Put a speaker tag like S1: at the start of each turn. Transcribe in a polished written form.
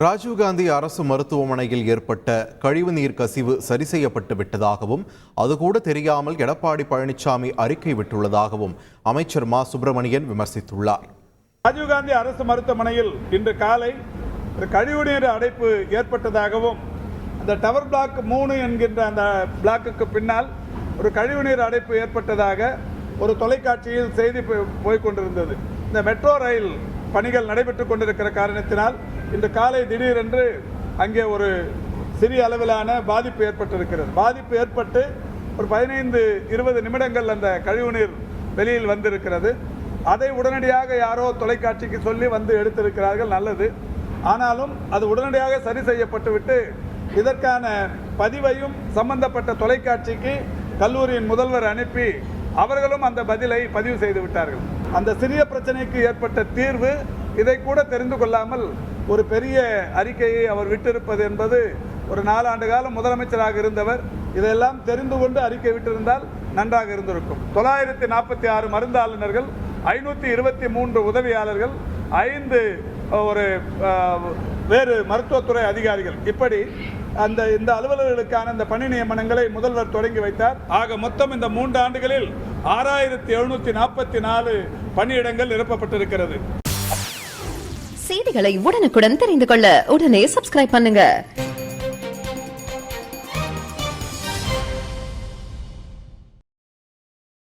S1: ராஜீவ்காந்தி அரசு மருத்துவமனையில் ஏற்பட்ட கழிவுநீர் கசிவு சரி செய்யப்பட்டு விட்டதாகவும் அதுகூட தெரியாமல் எடப்பாடி பழனிசாமி அறிக்கை விட்டுள்ளதாகவும் அமைச்சர் மா சுப்பிரமணியன் விமர்சித்துள்ளார்.
S2: ராஜீவ்காந்தி அரசு மருத்துவமனையில் இன்று காலை கழிவுநீர் அடைப்பு ஏற்பட்டதாகவும் அந்த டவர் பிளாக் 3 என்கின்ற அந்த பிளாக்குக்கு பின்னால் ஒரு கழிவுநீர் அடைப்பு ஏற்பட்டதாக ஒரு தொலைக்காட்சியில் செய்தி போய்கொண்டிருந்தது. இந்த மெட்ரோ ரயில் பணிகள் நடைபெற்றுக் கொண்டிருக்கிற காரணத்தினால் இன்று காலை திடீரென்று அங்கே ஒரு சிறிய அளவிலான பாதிப்பு ஏற்பட்டிருக்கிறது. பாதிப்பு ஏற்பட்டு ஒரு 15-20 நிமிடங்கள் அந்த கழிவுநீர் வெளியில் வந்திருக்கிறது. அதை உடனடியாக யாரோ தொலைக்காட்சிக்கு சொல்லி வந்து எடுத்திருக்கிறார்கள், நல்லது. ஆனாலும் அது உடனடியாக சரி செய்யப்பட்டுவிட்டு இதற்கான பதிவையும் சம்பந்தப்பட்ட தொலைக்காட்சிக்கு கல்லூரியின் முதல்வர் அனுப்பி அவர்களும் அந்த பதிலை பதிவு செய்து விட்டார்கள். அந்த சிறிய பிரச்சனைக்கு ஏற்பட்ட தீர்வு இதை கூட தெரிந்து கொள்ளாமல் ஒரு பெரிய அறிக்கையை அவர் விட்டிருப்பது என்பது, ஒரு 4 ஆண்டு காலம் முதலமைச்சராக இருந்தவர் இதெல்லாம் தெரிந்து கொண்டு அறிக்கை விட்டிருந்தால் நன்றாக இருந்திருக்கும். 946 மருந்தாளுநர்கள், 523 உதவியாளர்கள், 5 ஒரு வேறு மருத்துவத்துறை அதிகாரிகள், இப்படி இந்த அலுவலர்களுக்கான இந்த பணி நியமனங்களை முதல்வர் தொடங்கி வைத்தார். ஆக மொத்தம் இந்த 3 ஆண்டுகளில் 6744 பணியிடங்கள் நிரப்பப்பட்டிருக்கிறது.
S3: செய்திகளை உடனுக்குடன் தெரிந்து கொள்ள உடனே சப்ஸ்கிரைப் பண்ணுங்க.